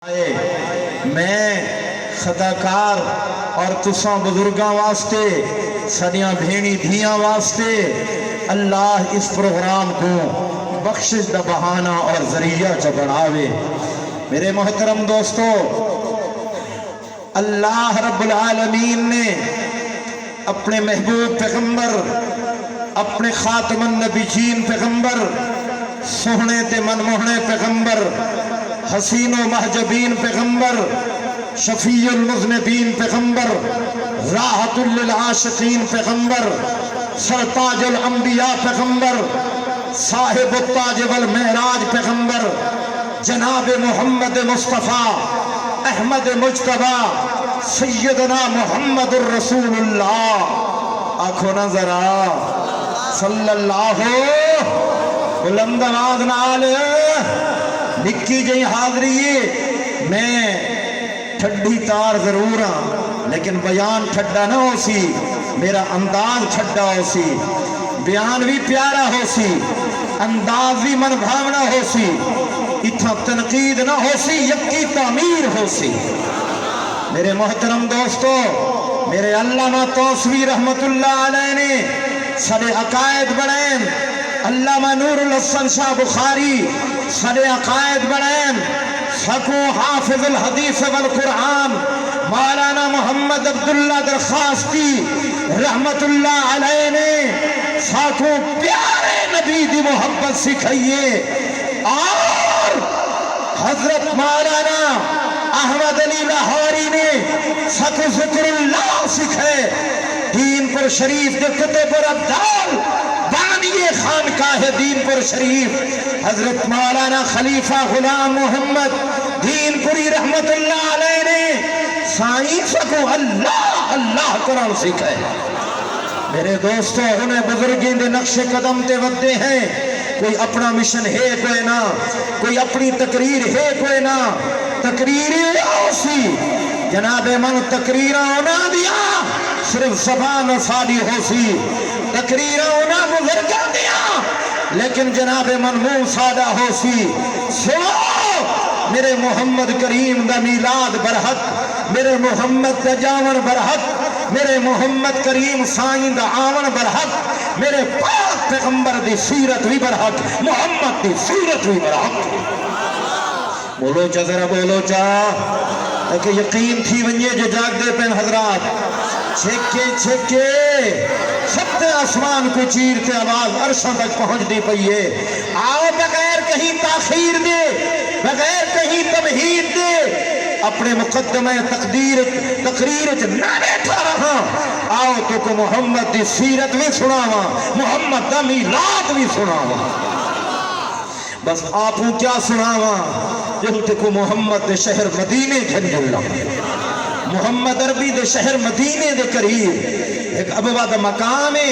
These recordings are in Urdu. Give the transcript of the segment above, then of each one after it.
میں خطاکار اور تساں بزرگاں واسطے سڑیاں بھینی دھیاں واسطے اللہ اس پروگرام کو بخشش دا بہانہ اور ذریعہ چ بڑھاوے۔ میرے محترم دوستو، اللہ رب العالمین نے اپنے محبوب پیغمبر، اپنے خاتم النبیین پیغمبر، سوہنے تے منموہنے پیغمبر، حسین و محجبین پیغمبر، شفیع المذنبین پیغمبر، راحت للعاشقین پیغمبر، سرتاج الانبیاء پیغمبر، صاحب التاج والمعراج پیغمبر، جناب محمد مصطفیٰ احمد مجتبیٰ سیدنا محمد الرسول اللہ، آنکھوں نظرہ صلی اللہ بلند آواز نال نکی جئی حاضری۔ میں ٹھڈی تار ضرور ہاں لیکن بیان ٹھڈا نہ ہو سی، میرا انداز ٹھڈا ہو سی، بیان بھی پیارا ہو سی، انداز بھی من بھاونا ہو سی، اتھا تنقید نہ ہو سی، یکی تعمیر ہو سی۔ میرے محترم دوستو، میرے علامہ توسوی رحمت اللہ علیہ نے سارے عقائد بڑھائیں، علامہ نور الحسن شاہ بخاری سارے عقائد بڑھائیں، سکو حافظ الحدیث والقرآن مولانا محمد عبداللہ درخواستی رحمت اللہ علیہ نے ساکو پیارے نبی دی محبت سکھائیے، اور حضرت مولانا احمد علی لاہوری نے ساکو ذکر اللہ سکھائے، دین پر شریف دے کتب پر ابدال بانی خانقاہ دین پر شریف حضرت مولانا خلیفہ غلام محمد دین پوری رحمت اللہ علیہ نے سائنس کو اللہ اللہ قرآن سکھائے۔ میرے دوستو، انہیں بزرگیں دے نقش قدم تے ودے ہیں، کوئی اپنا مشن ہے کوئی نہ، کوئی اپنی تقریر ہے کوئی نہ، تقریریں آسی جناب من تقریرہ ہونا دیا صرف زبان سالی ہو سی، تقریرہ ہونا بزرگاں دیا لیکن جناب من منہ سادہ ہو سی۔ سنو، میرے محمد کریم دا میلاد برحق، میرے محمد دا جاون برحق، میرے محمد کریم سائن دا آون برحق، میرے پاک پیغمبر دی سیرت بھی برحق، محمد دی سیرت بھی برحق۔ بولو چا ذرا بولو چا، کہ یقین تھی ونجے جو جاگ دے پین حضرات، چھکے چھکے سب آسمان کو چیرتے آواز عرشوں تک پہنچ دی پئیے۔ آؤ بغیر کہیں تاخیر دے، بغیر کہیں تمہید دے، اپنے مقدمہ تقریر نہ بیٹھا رہا، آؤ تو کو محمد دی سیرت بھی سناوا، محمد دا میلاد بھی سناوا۔ بس آپوں کیا سناوا، جب تک محمد دے شہر مدینے جھنج اللہ، محمد عربی دے شہر مدینے دے قریب ایک ابوا دا مقام ہے،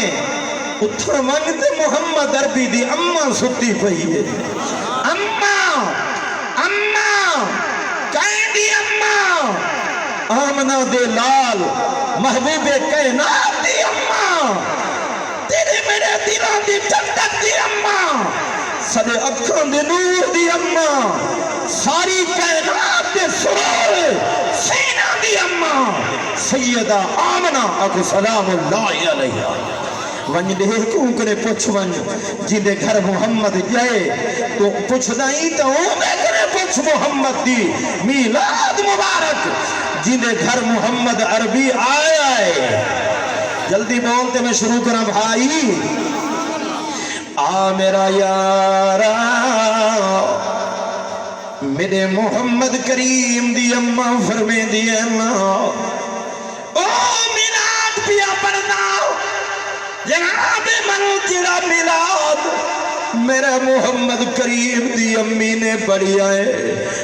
اتھر منگ دے محمد عربی دی اماں ستی پئی ہے۔ اماں اماں کہیں دی اماں، آمنہ دے لال محبوب کائنات دی اماں، تیرے میرے دلوں دی ٹھنڈک دی اماں، سدے اکھاں دے نور دی اماں، ساری کائنات دے سرور سینہ دی اماں سیدہ آمنہ اکو سلام اللہ علیہ۔ ونج دے کونکنے پوچھ ونج جن دے گھر محمد جائے تو پوچھ دائیں تو میں کرے پوچھ محمد دی میلاد مبارک، جن دے گھر محمد عربی آیا ہے۔ جلدی بولتے میں شروع کرا بھائی۔ آ میرا یارا میرے محمد کریم دی اماں فرمے دی اماں، او میلاد پیا پڑھنا جناب منو تیرا میلاد میرے محمد کریم دی امی نے پڑھی آئے،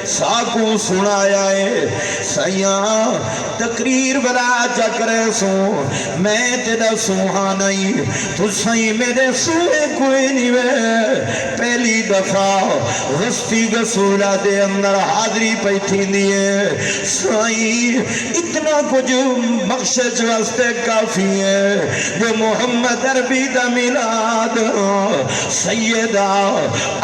ساکوں سنایا ہے، سیاں تقریر بلا چکرے سوں، میں تیرا سوہا نہیں، تو سائی میرے سوئے کوئی نہیں وے، پہلی دفعہ غسطی گسولہ دے اندر حاضری پیٹھی دیئے، سائی اتنا کچھ بخشش واسطے کافی ہے، جو محمد عربی دا میلاد سید سیدہ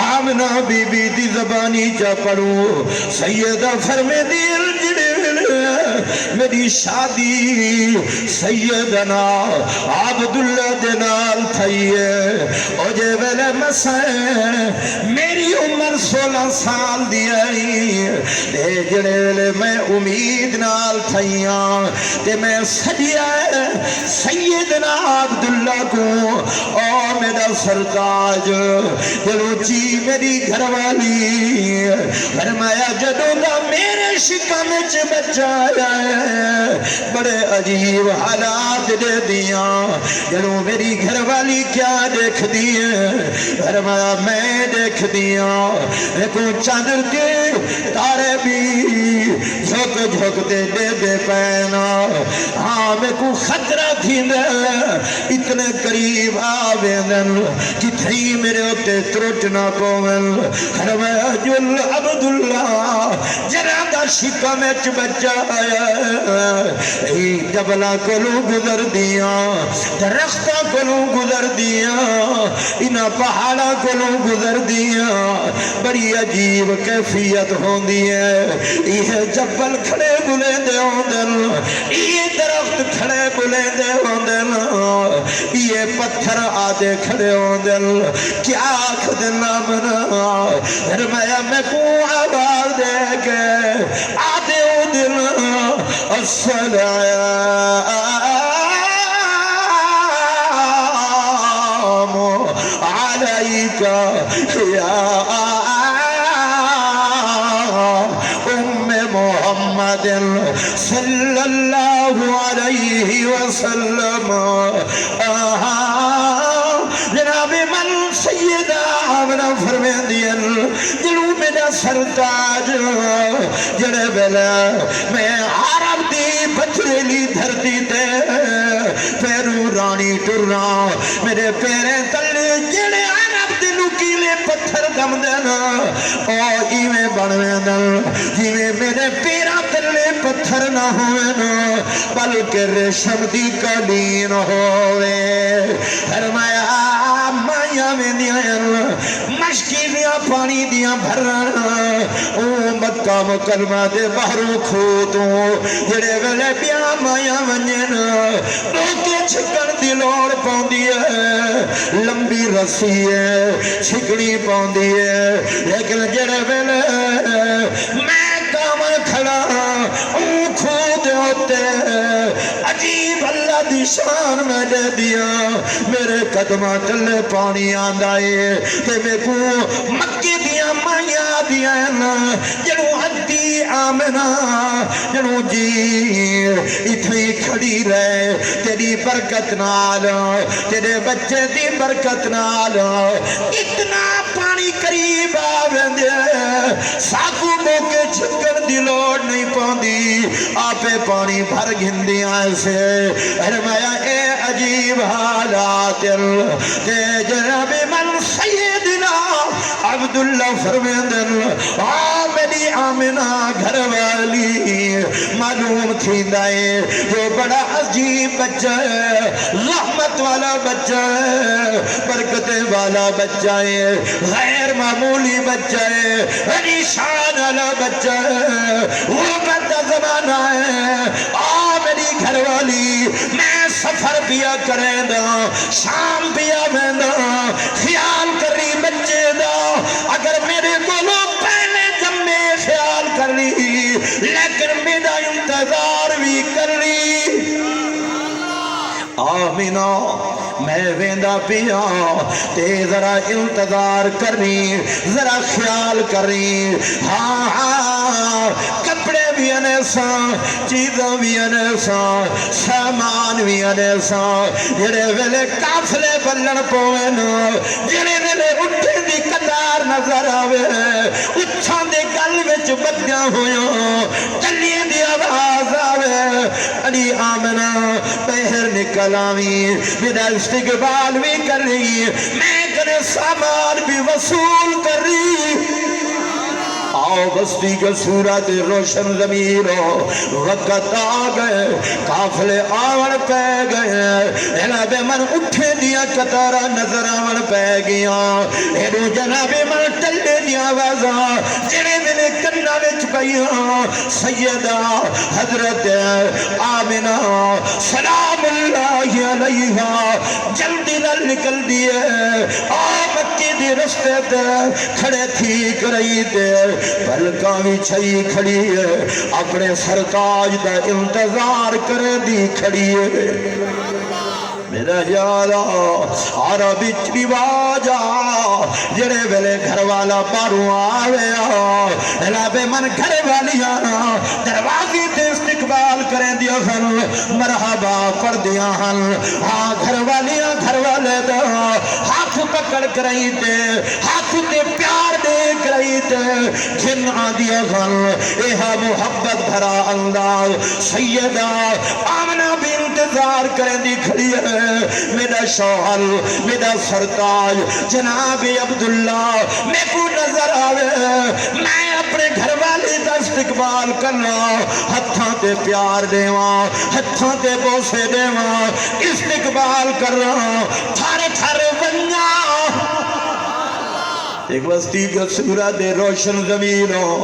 آمنہ بی بی دی زبانی چا پڑھو سیدہ فرمے دی میری شادی سیدنا عبداللہ دنال تھائیے او جے ویلے مسائیں میری عمر 16 سال دیائی دے جڑے ویلے میں امید نال تھائیاں تے میں سجیا سیدنا عبداللہ کو او میرا سرتاج جلو چی میری گھر والی فرمایا جدوں دا میرے شکم وچ بچہ آیا ہے بڑے عجیب حالات دے دیاں جنوں میری گھر والی کیا دیکھ دیئے فرمایا میں دیکھ دیاں ایکو چاندر کے تارے بھی جھک جھک دے پینا ہاں میں کو خطرہ تھی اتنے قریب آویدن کتھائی میرے ہوتے ترٹ نہ پومن فرمایا جل عبداللہ جرادہ شکا میں بچہ آیا جبلہ کلو گزر دیا درختہ کلو گزر دیا انہ پہاڑا کلو گزر دیا بڑی عجیب کیفیت ہوں دیا یہ جبل کھڑے بلے دے ہوں دل یہ درخت کھڑے بلے دے ہوں دل یہ پتھر آدھے کھڑے ہوں دل کیا کھدنا منا فرمایا میں کو آواز دے کے آدھے ہوں دل السلام علیکہ یا ام محمد صلی اللہ علیہ وسلم جناب من سیدہ آمنہ فرمین دین جلو میرا سرتاج جڑے بلا میں عرب دی بچریلی دھرتی تے پیرو رانی ٹرنا میرے پیریں تلے جڑے عرب دی نکیلے پتھر دم دینا او ایویں بنویں دن جیویں میرے پیرا تلے پتھر نہ ہوئے نا بلکہ ریشم دی قالین ہوئے فرمایا مائیاں میں دیاں مشکی دیاں پانی دیاں بھرنا او مکہ مکرمہ دے بہرو کھوتوں جڑے ویلے بیاں مائیاں ونجن روکے چھکن دی لوڑ پاؤندی ہے لمبی رسی ہے چھکڑی پاؤندی ہے لیکن جڑے ویلے میں کام کھڑا او کھود ہوتے عجیب اللہ دی شان میں دے دیا میرے قدمہ تلے پانی آندائے تے میں کو مکی دیا مائیاں دیا نا جنو حدی آمنہ جنو جی اتنی کھڑی رہے تیری برکت نال تیرے بچے دی برکت نال اتنا پانی قریب آویں ساکو موکے چھکر دی لوڑ نہیں پاندی آپے پانی بھر گھندیاں سے فرمایا اے عجیب حالات تے جناب من سیدنا عبداللہ فرمیدن میری آمنہ گھر والی معلوم تھی دائے جو بڑا عجیب بچہ ہے رحمت والا بچہ ہے برکت والا بچہ ہے غیر معمولی بچہ ہے ریشان والا بچہ ہے وہ بڑا زمانہ ہے میری گھر والی میں سفر پیا کریں دا شام پیا میں دا خیال کری بچے دا اگر میرے بولو پہلے جب میں خیال کر لی لیکن میرا انتظار بھی کر لی آمینہ میں ویندہ پیا تے ذرا انتظار کرنی ذرا خیال کرنی ہاں ہاں کپڑے بھی انیساں چیزوں بھی انیساں سامان بھی انیساں جڑے ویلے کافلے بلن پوئے نا جڑے ویلے اٹھے دی قطار نظر آوے اچھاں دے گل وچ بدیاں ہویاں چلیے دی آواز آوے علی آمنہ بہر نکل آویں میرا استقبال بھی کر رہی میں کرے سامان بھی وصول کر رہی آؤ بستی کے صورت روشن ضمیرو وقت آ گئے قافلے آون پہ گئے جناب من اٹھے دیا قطارہ نظر آون پہ گیا ایڈو جناب من ٹلے دیا آوازاں جنہیں ملے کنہ وچ پئیاں سیدہ حضرت آمنہ سلام اللہ علیہا جلدی نہ نکل دیئے مکی دی رستے تے کھڑے تھی کرائی تے پلکاں بھی چھئی کھڑی ہے اپنے سرتاج دا انتظار کرے دی کھڑی ہے میرا یارا عربی رواجا جڑے ویلے گھر والا باہروں آویا لابے من گھر والیاں دروازے تے استقبال کریں دیا ہن مرحبا پڑھ دیا ہن ہاں گھر والیاں گھر والے دا ہاتھ پکڑ کریں تے ہاتھ تے پیار دے کریں تے جن آ دیا ہن ایہا محبت بھرا انداز سیدہ آمنہ بھی انتظار کریں دی کھڑی ہے میرا شوہر میرا سرتاج جناب عبداللہ میں کو نظر آوے میں اپنے گھر والی دا استقبال کرنا ہتھاں تے پیار دیواں ہتھاں تے بوسے دیواں استقبال کرنا تھارے تھارے ونیا ایک بستی کا صورت روشن ضمیروں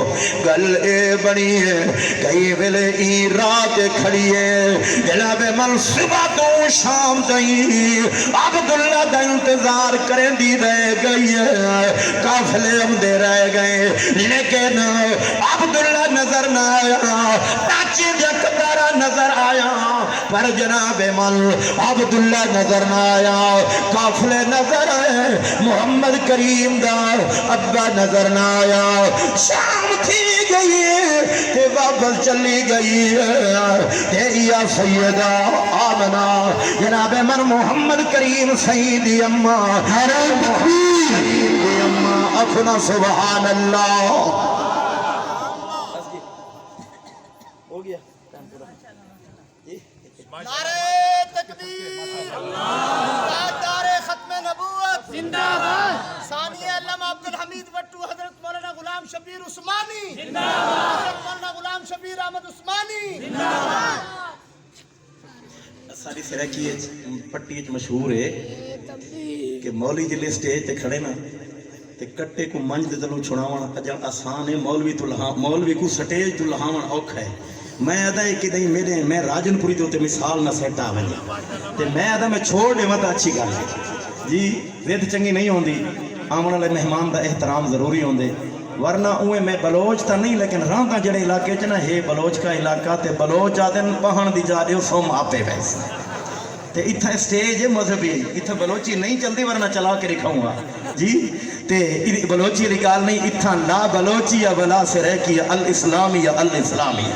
گل اے بنی ہے کئی ویلے ای رات کھڑی ہے جناب من صبح تو شام تئی عبداللہ دا انتظار کریں دی رہ گئی ہے قافلے ہم دے رہ گئے لیکن عبداللہ نظر نہ آیا تاچے دیا قطارہ نظر آیا پر جناب من عبداللہ نظر نہ آیا قافلے نظر آئے محمد کریم دا ابا نظر نہ آیا شام تھی گئی تے واپس چلی گئی تے یا سیدہ آمنہ جناب من محمد کریم سیدی اممہ حرم سیدی اممہ اپنا سبحان اللہ ہو گیا نعرہ تکبیر تاجدار ختم نبوت زندہ باد ثانی علامہ عبدالحمید بٹو حضرت مولانا غلام شبیر عثمانی زندہ باد حضرت مولانا غلام شبیر احمد عثمانی زندہ باد ساری سرکی پٹی مشہور ہے کہ مولی جلے سٹیج تے کھڑے نا تے کٹے کو منج دے تلو چھڑاونا اجل آسان ہے مولوی کو سٹیج تو لہاونا اوکھا ہے میں آدھا ہے کہ نہیں میرے میں راجن پوری تو تے مثال نہ سیٹا آویں تے میں آدھا میں چھوڑ دے مطا اچھی گا ہے جی زید چنگی نہیں ہوندی آمنا لے مہمان دا احترام ضروری ہوندے ورنہ اوے میں بلوچ تا نہیں لیکن راندہ جڑے علاقے چنا ہے بلوچ کا علاقہ تے بلوچ آدھن پہن دی جا دیو سوم آپے ویسے تے اتھا سٹیج ہے مذہبی اتھا بلوچی نہیں چلدی ورنہ چلا کے رکھاؤں گا جی تے بلوچی رکال نہیں اتھا لا بلوچی ولا سریکی الاسلامی الاسلامی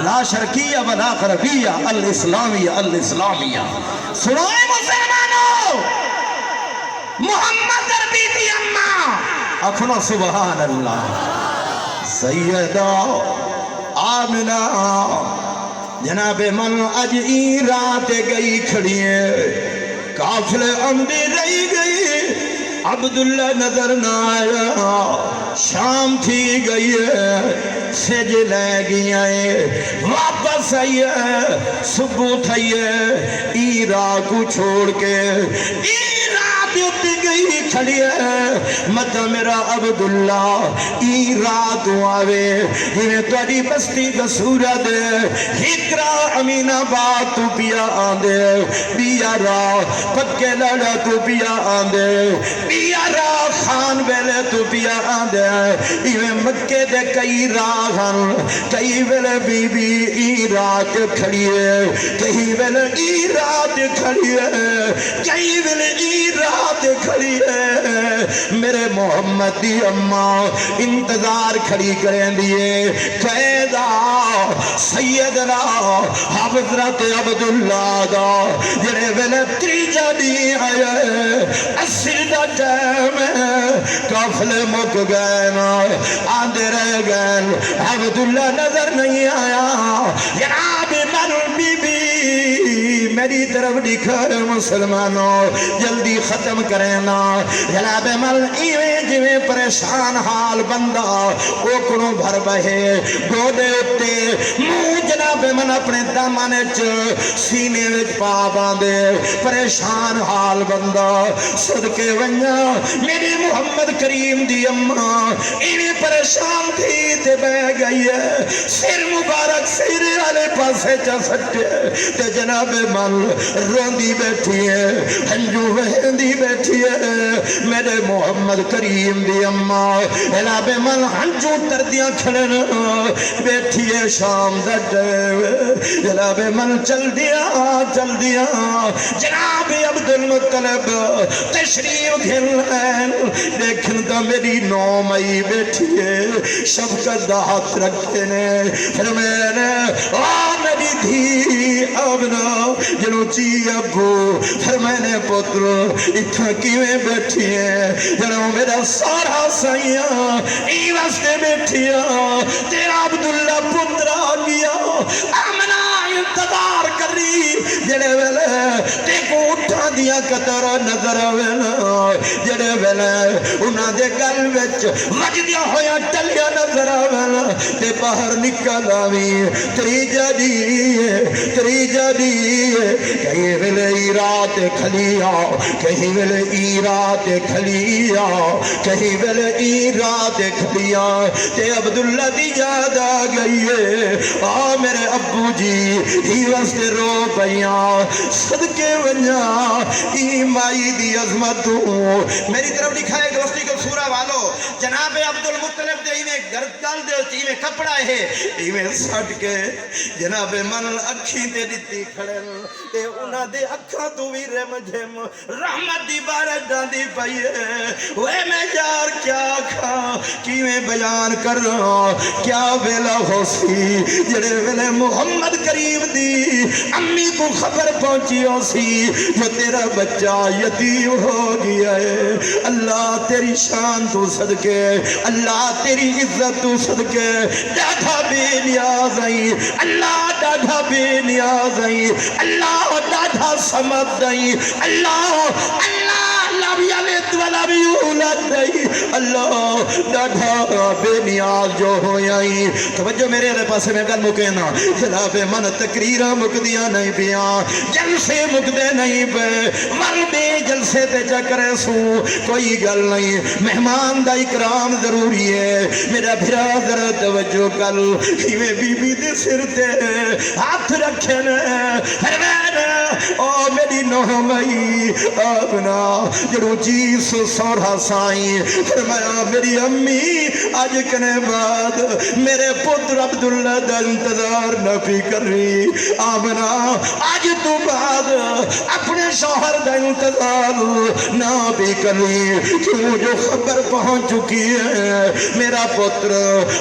لا شرکیہ ولا غربیہ الاسلامیہ الاسلامیہ سنائے مسلمانوں محمد دربی دی اممہ اکھنا سبحان اللہ سیدہ آمنہ جناب من اج ای رات گئی کھڑی ہے قافلے اندی رہی گئی عبداللہ نظر نہ آیا شام تھی گئی ہے سج لے گیا ہے واپس آئی ہے صبح تھئی ہے ای رات کو چھوڑ کے ای رات اٹھ گئی کھڑی ہے مدہ میرا عبداللہ ای رات آوے ہمیں توڑی بستی کا صورت ہکرا امین آباد تو پیا آندے پیا را پکے لڑا تو پیا آندے پیا را خان بیلے تو پیا آندے ہمیں مکے دے کئی راہن کئی ویلے بی بی ای رات کھڑی ہے کئی ویلے ای رات کھڑی ہے کئی ویلے ای رات کھڑی ہے میرے محمد دی اماں انتظار کھڑی کریں دیئے قیدہ سیدنا حضرت عبداللہ دا جڑے ویلے تریجہ دی آئے اسی دا ٹیم قافلے مک گئے نا آندے رہ گئے عبداللہ نظر نہیں آیا جناب من بی بی میری طرف دکھا مسلمانوں جلدی ختم کریں نا جناب مل ایویں جویں پریشان حال بندہ اوکڑوں بھر بہے گودے اتے منہ جناب من اپنے دامن سینے وچ پا باندے پریشان حال بندہ صدقے ونجا میری محمد کریم دی اماں ایویں پریشان تھی تے بہ گئی ہے سر مبارک سر والے پاسے چا سٹے تے جناب مل روندی بیٹھی ہے ہنجو وہندی بیٹھی ہے میرے محمد کریم دی اماں جناب مل ہنجو تردیاں کھڑن بیٹھی ہے شام دا ٹائم جناب مل چل دیا جناب عبد المطلب تشریف گھن دیکھن دا میری نو مئی بیٹھی ہے شفقت دا ہاتھ رکھتے نے پھر میں نے میری دھی ابنا جنو چی ابو پھر میں نے پتر اتنا کیویں بیٹھی ہے جنو میرا سارا سائیاں ای واسطے بیٹھی ہے تیرا عبداللہ پتر آ گیا امنا انتظار کری جڑے ویلے تے کو اٹھا دیا قطر نظر ویلا جڑے ویلے انہاں دے گل وچ وجدیا ہویا ٹلیا نظر ویلا تے باہر نکل آویں تری جدی کہیں ویلے ای رات کھلیا کہیں ویلے ای رات کھلیا کہیں ویلے ای رات کھلیا تے عبداللہ دی یاد آ گئی ہے آ میرے ابو جی ہی واسطے رو پیاں صدقے ونجا ای مائی دی عظمت میری طرف دکھائے دوستی کو سورہ والو جناب عبد المطلب دے ایویں گردال دے ایویں کپڑا ہے ایویں سٹ کے جناب من اکھی تے دتی کھڑن تے انہاں دے اکھاں تو وی رم جھم رحمت دی بارش ڈاندی پئی ہے اوے میں یار کیا کھاں کیویں بیان کراں کیا ویلا ہوسی جڑے ویلے محمد کریم دی امی کو خبر پہنچی ہو سی جو تیرا بچہ یتیم ہو گیا ہے اللہ تیری شان تو صدقے اللہ تیری عزت تو صدقے ڈاڈھا بے نیاز آئی اللہ ڈاڈھا بے نیاز آئی اللہ ڈاڈھا سمد آئی اللہ لم یلد ولم یولد اللہ ڈاڈھا بے نیاز جو ہوئی توجہ میرے علیہ پاسے میں گل مکینا خلاف من تقریرہ مکدیاں نہیں بیاں جلسے مکدے نہیں بے ور بے جلسے تے چکرے سو کوئی گل نہیں مہمان دا اکرام ضروری ہے میرا بھرا ذرا توجہ کل ہمیں بی بی دے سر تے ہاتھ رکھے نے او میری نوہمائی اپنا جڑو جیس سورہ سائیں فرمایا میری امی آج کنے بعد میرے پتر عبداللہ دا انتظار نہ بھی کر رہی آمنا آج تو بعد اپنے شوہر دا انتظار نہ بھی کر رہی کیوں جو خبر پہنچ چکی ہے میرا پتر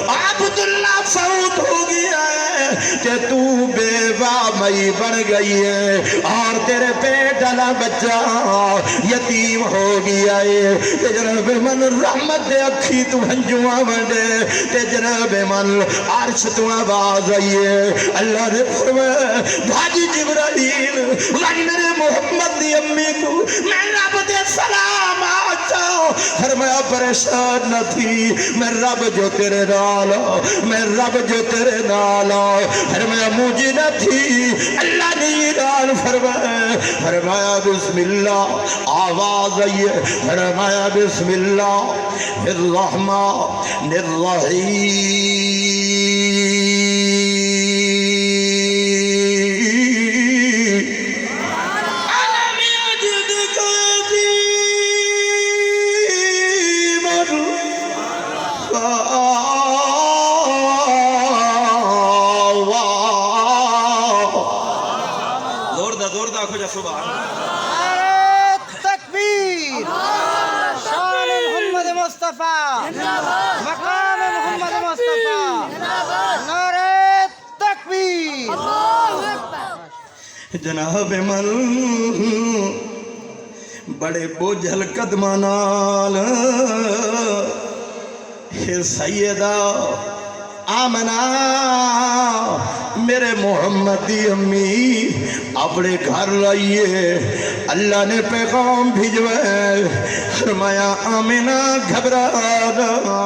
عبداللہ فوت ہو گیا ہے کہ تو بیوہ مئی بن گئی ہے اور تیرے پیٹ والا بچہ یتیم ہو گیا ہے تے جناب من رحمت دے اکھی تو ہنجواں ونڈے تے جناب من عرش تو آواز آئی ہے اللہ نے فرمایا بھاجی جبرائیل وہی میرے محمد دی امی کو میں رب دے سلام آتا فرمایا پریشان نہ تھی میں رب جو تیرے نالا میں رب جو تیرے نالا فرمایا مجھے نہ تھی اللہ نے ایران فرمایا بسم اللہ آواز آئیے فرمایا بسم اللہ الرحمن الرحیم تکبیر شان محمد مصطفیٰ مقام محمد مصطفیٰ نعرہ تکبیر جناب من بڑے بوجھل قدمانال سیدہ آمنہ میرے محمد دی امی اپنے گھر لائیے اللہ نے پیغام بھیجوائے فرمایا آمنہ گھبرانا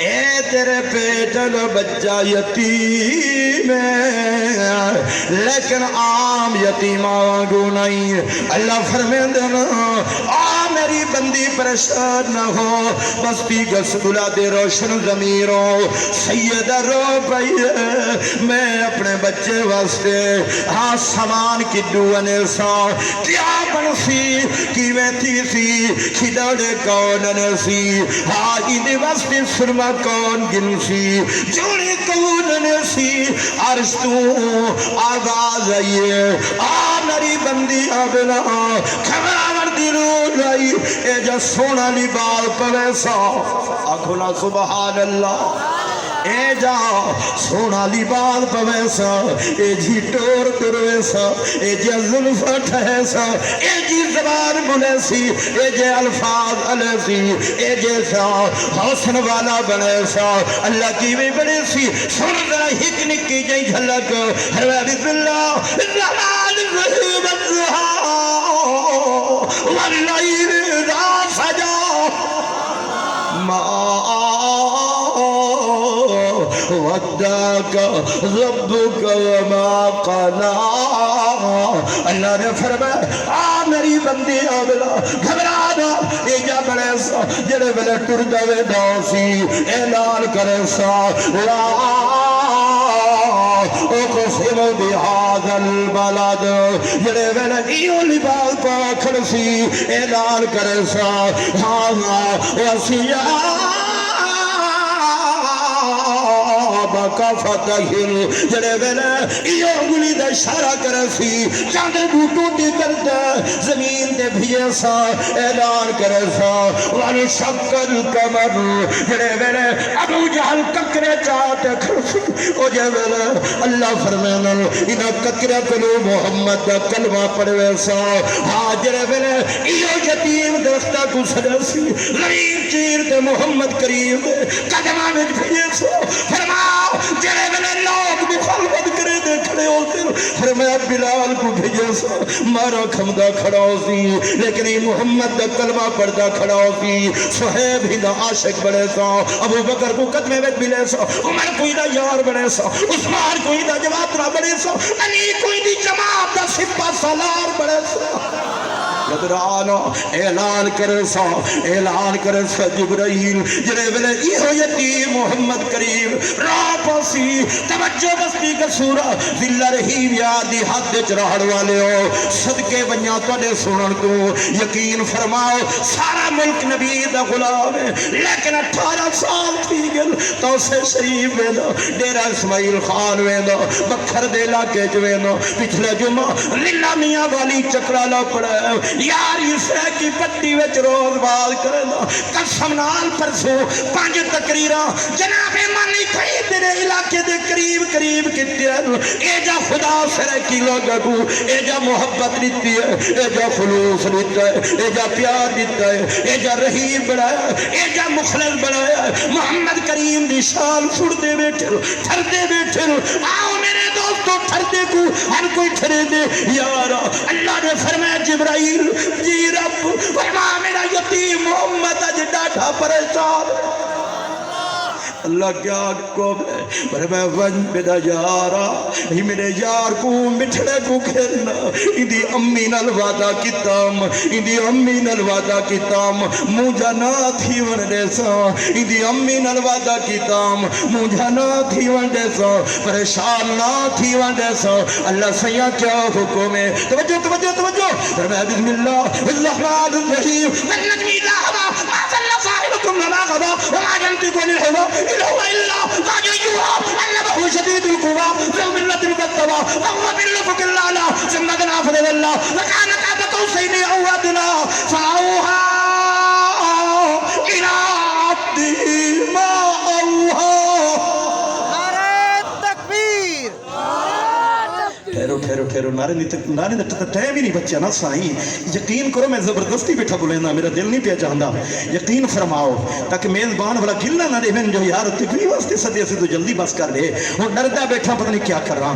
اے تیرے پیٹ کا بچہ یتیم ہے لیکن عام یتیمہ وانگو نہیں اللہ فرمائے دینا میری بندی پریشان نہ ہو بستی گسگلا دے روشن ضمیروں سیدہ رو پئی میں اپنے بچے واسطے ہاں سامان کی دونے سا کیا بنسی کی ویتی سی کھداڑے کون نسی ہاں ایدی واسطے سرما کون گنسی جوڑی کون نسی عرش تو آواز آئیے میری بندی آبنا خبر دلو لائی اے جا سونا لبال پویسا آکھونا سبحان اللہ اے جا سونا لبال پویسا اے جی ٹور کرویسا اے جی ظلفہ ٹھیسا اے جی زبان بلیسی اے جی الفاظ علیسی اے جی سا حسن والا بنیسا اللہ کی بھی بڑیسی سن ذرا ہک نکی جائیں جھلک بسم اللہ الرحمن الرحیم الزہا واللیل اذا سجا ما ودعك ربك وما قلا اللہ نے فرمایا میری بندی آبلا گھبرانا اے جا بڑے سا جڑے بلے ٹر دوے سی اعلان کرے سا لا اقسم بهذا البلد جڑے بلے ایو لبال پاکھڑ سی اعلان کرے سا وسیع کا فتحل جڑے ویلے یہ انگلی دا اشارہ کرے سی چاند بوٹوں دی کرتا زمین دے بھیے سا اعلان کرے سا وَنُشَقَّ الْقَمَرُ جڑے ویلے ابو جہل ککرے چاہتے کھڑ سی او جے ویلے اللہ فرمینا انہا ککرے کلو محمد دا کلمہ پڑھوے سا جڑے ویلے یہ یتیم درختہ کو سجا سی غریب چیر دے محمد کریم دے قدمہ میں بھیے سا فرماؤ جڑے میں لوگ مخالفت کرے دے کھڑے ہوتے فرمایا بلال کو بھیجے سا مارا کھمدہ کھڑا ہو سی لیکن یہ محمد دا کلمہ پڑھتا کھڑا ہو سی صحیب ہی دا عاشق بڑے سا ابو بکر کو قدمے میں بلے سا عمر کوئی دا یار بڑے سا عثمان کوئی دا جواترہ بڑے سا علی کوئی دی جماعت دا سپہ سالار بڑے سا لدرانا اعلان کرے سا جبرائیل جنہیں بلے یہ یتیم محمد کریم راپا سی توجہ بستی کا سورہ ذلہ رحیم یادی حد چراہڑ والے ہو صدقے بنیا توڑے سنن کو یقین فرماؤ سارا ملک نبی دا غلام ہے لیکن 18 سال تھی گل تو سے شریف ویدہ ڈیرہ اسماعیل خان ویدہ بکھر دیلا کیج ویدہ پچھلے جمعہ للہ میاں والی چکرالا پڑا ہے یار اسے کی پٹی وچ روز بال کرنا قسم نال پرسو 5 تقریرہ جناب مانی کھئی تیرے علاقے دے قریب کتے اے جا خدا سرے کی لوگا کو اے جا محبت دیتی ہے اے جا خلوص دیتا ہے اے جا پیار دیتا ہے اے جا رحیم بڑھایا اے جا مخلص بڑھایا محمد کریم دی شان چھوڑ دے بیٹھے ٹھر دے بیٹھے آؤ میرے دوستو ٹھر دے کو ہر کوئی ٹھرے دے یارا اللہ نے فرمایا جبرائیل جی رب فرما میرا یتیم محمد اج ڈاٹھا پریشان اللہ کیا کو پر میں ون بدا یارا ہی میرے یار کو مٹھڑے کو کھیلنا اندی امی نل وعدہ کتام اندی امی نل وعدہ کتام مجھا نہ تھی ون دیسا اندی امی نل وعدہ کتام مجھا نہ تھی ون دیسا پریشان نہ تھی ون دیسا اللہ سیاں کیا حکم ہے توجہ پر میں بسم اللہ الرحمن الرحیم والنجم اذا هوى ما ضل صاحبكم وما غوى وما ينطق عن الهوى إن هو إلا وحي يوحى علمه شديد القوى ذو مرة فاستوى وهو بالأفق الأعلى ثم دنا فتدلى وكان قاب قوسين أو أدنى فأوحى إلى عبده ما أوحى. نعرہ تکبیر. ٹھہرو ٹھہرو نعرے دا ٹائم ہی نہیں بچیا نا سائیں یقین کرو میں زبردستی بیٹھا بولینا میرا دل نہیں پیا چاہتا یقین فرماؤ تاکہ میزبان والا گلا نہ دے جو یار تکری واسطے سدے سے تو جلدی بس کر لے ہوں ڈردا بیٹھا پتہ نہیں کیا کر رہا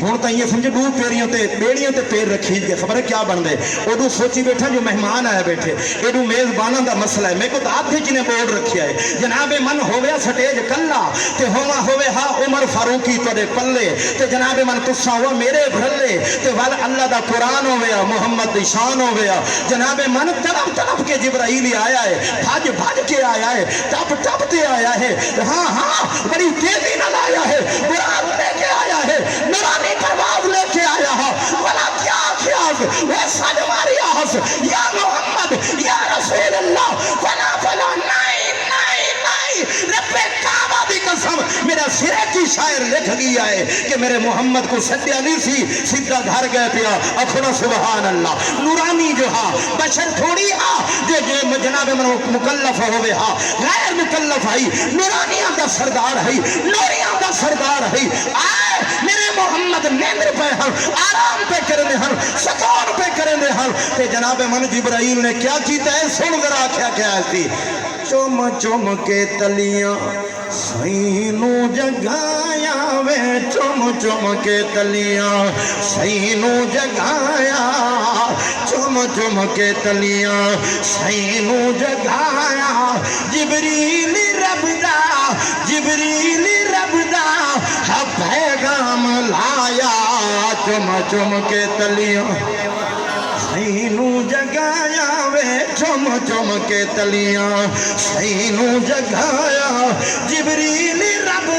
ہوں تو یہ سمجھے دو پیریاں تے بیڑیاں تے پیر رکھی کے خبر ہے کیا بن دے ادو سوچی بیٹھا جو مہمان آیا بیٹھے ادو میزبانوں دا مسئلہ ہے میرے کو تو آدھے جنہیں بورڈ رکھیا ہے جناب من ہویا سٹیج کلا تے ہوا ہوئے ہاں عمر فاروقی تھوڑے پلے تے جناب من تسا ہوا میرے بھرلے تے وال اللہ دا قرآن ہویا محمد دی شان ہویا جناب من طلب طلب کے جبرائیل آیا ہے بھاج بھاج کے آیا ہے ٹپ ٹپ تے آیا ہے ہاں ہاں بڑی تیزی نہ آیا ہے قرآن لے کے آیا ہے نورانی پرواز لے کے آیا ہے بلا کیا خیاس ویسا جماری آہس یا محمد یا رسول اللہ فلا فلا نہیں نہیں نہیں رب کعبہ دی قسم میرا سرے کی شاعر لکھ گیا ہے کہ میرے محمد کو سدیا نہیں سی سیدھا گھر گئے پیا اکھنا سبحان اللہ نورانی جو ہاں بشر تھوڑی ہاں جو جناب من مکلف ہوئے ہاں غیر مکلف ہے نورانیاں دا سردار ہے نوریاں دا سردار ہے آئے میرے محمد نیندر پہ ہن آرام پہ کرنے ہن سکون پہ کرنے ہن تے جناب من جبرائیل نے کیا کیتا ہے سن ذرا کیا ہے چوم چوم کے تلیاں سینو جگایا وے چوم چوم کے تلیاں سینو جگایا چوم چوم کے تلیاں سینو جگایا جبریل رب دا پیغام لایا چوم چوم کے تلیاں سینو جگایا وے چوم چوم کے تلیاں سینو جگایا جبریل رب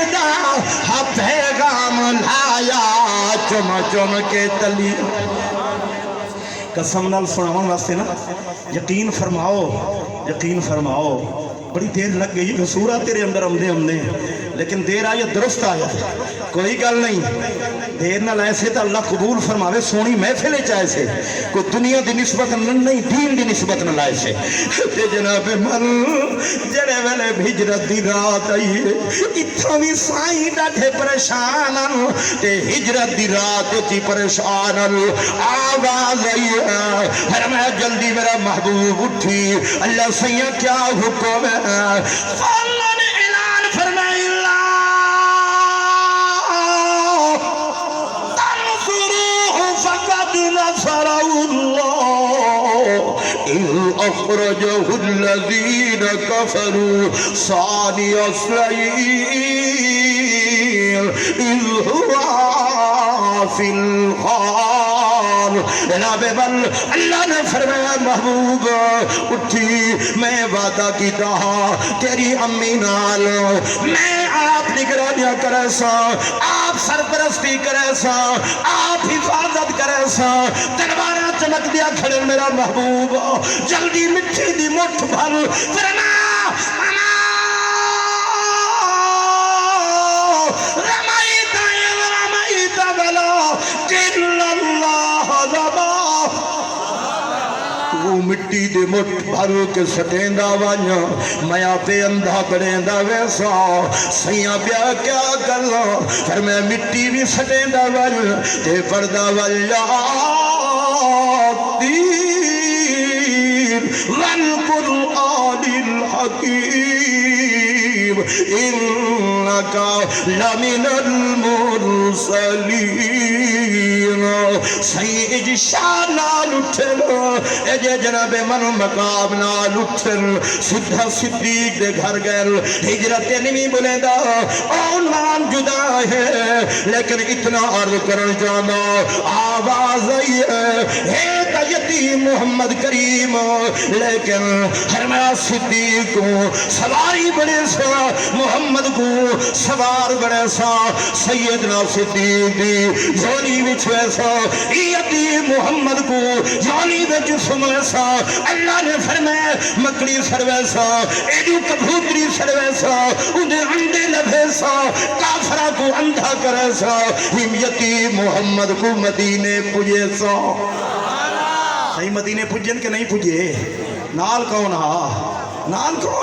دا پیغام لایا چوم چوم کے تلیاں قسم نال سناون واسطے نا یقین فرماؤ بڑی دیر لگ گئی سورہ تیرے اندر آمدے لیکن دیر آیا درست آیا کوئی گل نہیں دیر نہ لائے سے تو اللہ قبول فرماوے سونی محفل چاہے سے کوئی دنیا دی نسبت نہیں دین دی نسبت نہ لائے سے تے جناب من جڑے ویلے ہجرت دی رات آئی ہے اتھا بھی سائیں ڈاٹھے پریشان تے ہجرت دی رات تھی پریشان آواز آئی ہے فرمایا جلدی میرا محبوب اٹھی اللہ سیاں کیا حکم ہے اللہ نے اعلان فرمائی أخرجه الذين كفروا ثاني اثنين إذ هو في الغار جناب اللہ نے فرمایا محبوب اٹھی میں وعدہ کیتا تیری امی نال میں آپ نگرانیاں کرے سا آپ سرپرستی کرے سا آپ حفاظت کرے سا تلواریں چمک دیا کھڑے میرا محبوب جلدی مٹھی دی مٹھ بھر فرما رمائیت ولا جل اللہ رما وہ مٹی دے مٹھ بھر کے سٹیں دا وانیا میا پہ اندھا پڑیں دا ویسا سیاں پیا کیا کرنا پھر میں مٹی بھی سٹیں دا وانیا تے پردہ والیا والقرآن الحکیم انکا لمن المرسلین سید شاہ نال اٹھن اجے جناب من مقام نال اٹھن سدھا صدیق دے گھر گئل ہجرت نہیں بولے دا عنوان جدا ہے لیکن اتنا عرض کرن جانا آواز آئی ہے یتیم محمد کریم لیکن فرمایا صدیق کو سواری بڑے سا محمد کو سوار بڑے سا سیدنا صدیق دی جانی وچ ویسا یتیم محمد کو جانی دے جسم ویسا اللہ نے فرمایا مکڑی سر ویسا ایڈو کبوتری سر ویسا انہیں انڈے لبے سا کافرہ کو اندھا کرے سا یتیم محمد کو مدینے پجے سا صحیح مدینے پجن کے نہیں پجے نال کون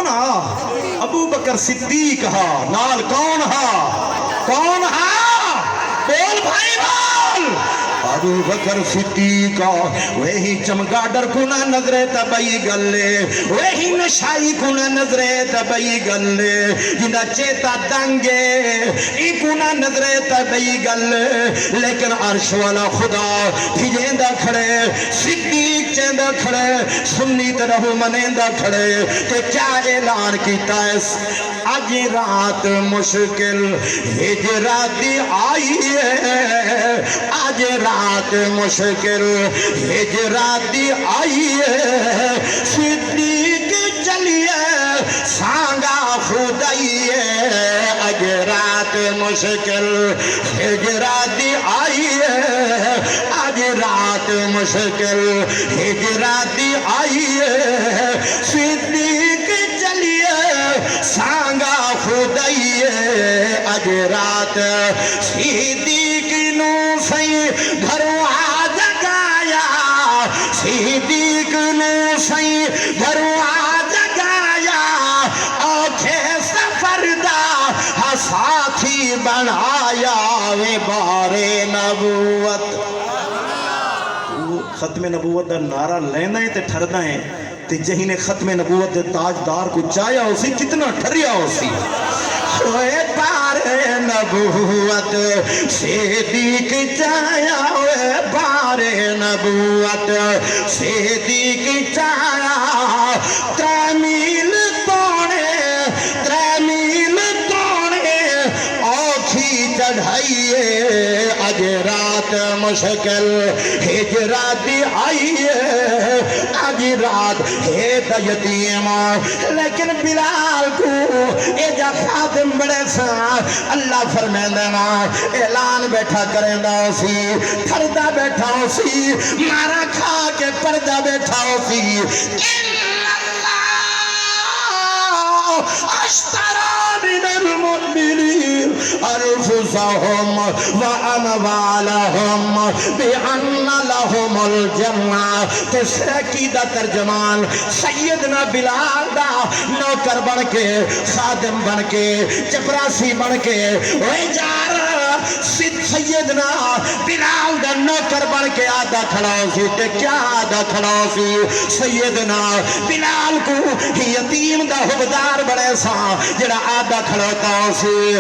ہا ابو بکر صدیق ہا نال کون ہا ابو بکر صدیق وہی چمگاڈر کنا نظرے تبئی گلے وہی نشائی کنا نظرے تبئی گلے جنہ چیتا دنگے ای کنا نظرے تبئی گلے لیکن عرش والا خدا بھیجیندہ کھڑے صدیق چیندہ کھڑے سنی طرح منیندہ کھڑے کہ کیا اعلان کیتا ہے آج رات مشکل ہجراتی آئی ہے آج رات مشکل ہجراتی آئی ہے صدیق چلیے سانگا خدائیے آج رات مشکل ہجراتی آئی ہے آج رات مشکل ہجراتی آئی ہے صدیق چلیے سانگا خدائیے آج رات صدیق نو سی گھروں آ جگایا صدیق نو سی گھروں آ جگایا آنکھے سفر دا ساتھی بنایا وے بارے نبوت ختم نبوت دا نعرہ لینا ہے تے ٹھرنا ہے تے جہی نے ختم نبوت دے تاجدار کو چاہیا اسی کتنا ٹھریا اسی ہوئے بارے نبوت صدیق چاہیا ہوئے بارے نبوت صدیق چاہیا ترے میل توڑے اوکھی چڑھائیے آج رات مشکل ہجراتی آئیے آج رات ہے یتیم لیکن بلال کو اے جا خادم بڑے سا اللہ فرمیندہ نا اعلان بیٹھا کریں دا اسی پردہ بیٹھا اسی مارا کھا کے پردہ بیٹھا اسی اشترى من المؤمنين أنفسهم وأموالهم بأن لهم الجنة تسرکی دا ترجمان سیدنا بلال دا نوکر بن کے خادم بن کے چپراسی بن کے سیدنا بلال دا نوکر بن کے آدھا کھڑا سی تے کیا آدھا کھڑا سی سیدنا بلال کو یتیم دا حبدار بڑے سا جڑا آدھا کھڑوتا سی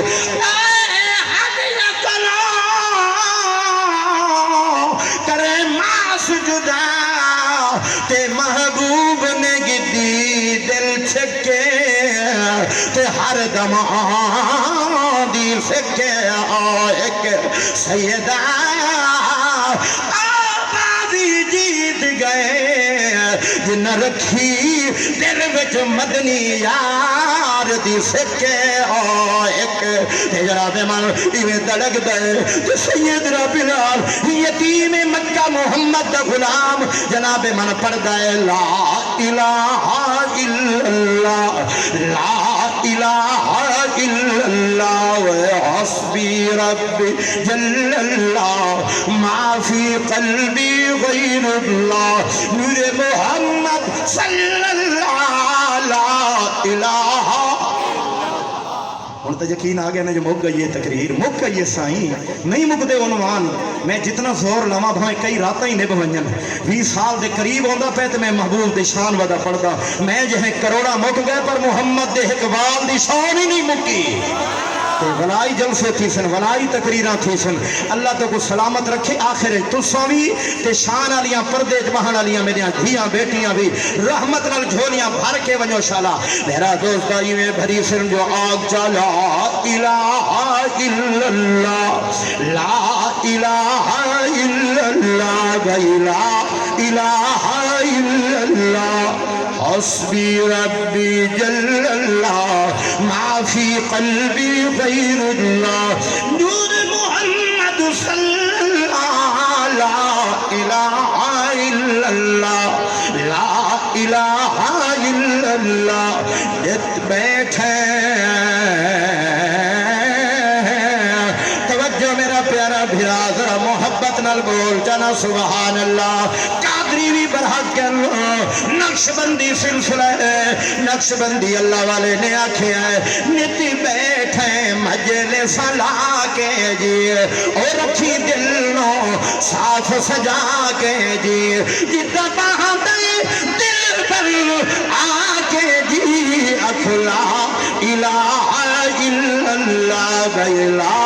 کرے ماس جدا تے محبوب نے گدی دل چھکے تے ہر دم دی سکے ایک سیدہ آبادی جیت گئے جن رکھی دل وچ مدنی یار دی سکے ایک جناب من ایویں دلگ دے تو سیدنا بلال یتیم مکہ محمد دا غلام جناب من پڑھدا ہے لا الہ الا اللہ لا الہ الا اللہ حسبی ربی جل اللہ ما فی قلبی غیر اللہ نور محمد صلی اللہ لا الہ ہن تو یقین آ گیا نا جو مک گئی ہے تقریر مک گئی ہے سائیں نہیں مک دے عنوان میں جتنا زور لواں بھاویں کئی راتاں ہی نبھ ونجن 20 سال دے قریب ہوندا پے تے میں محبوب دی شان ودا پڑھدا میں جہیں کروڑا مک گئے پر محمد دے اقبال دی شان ہی نہیں مکی ولائی جلسے تھی سن ولائی تقریرہ تھی سن اللہ تو کو سلامت رکھے آخر تساں بھی تے شان والیاں پردے بہن والیاں میریاں دھیاں بیٹیاں بھی رحمت نال جھولیاں بھر کے ونجو شالا میرا دوست آئی میں بھری سن جو آگ چلا الہ الا اللہ لا الہ الا اللہ لا الہ الا اللہ حسبی ربی جل اللہ ما فی قلبی غیر اللہ نور محمد صلی اللہ لا الہ الا اللہ لا الہ الا اللہ جت بیٹھے توجہ میرا پیارا بھرا ذرا محبت نال بول جانا سبحان اللہ قادری بیوی برحق کر لو نقش بندی سلسلہ ہے نقش بندی اللہ والے نے آکھے ہے نتی بیٹھے مجلس لا کے جی اور رکھی دل نو صاف سجا کے جی جتا بہاندے دل پر آکے جی اکھلا الہ الا اللہ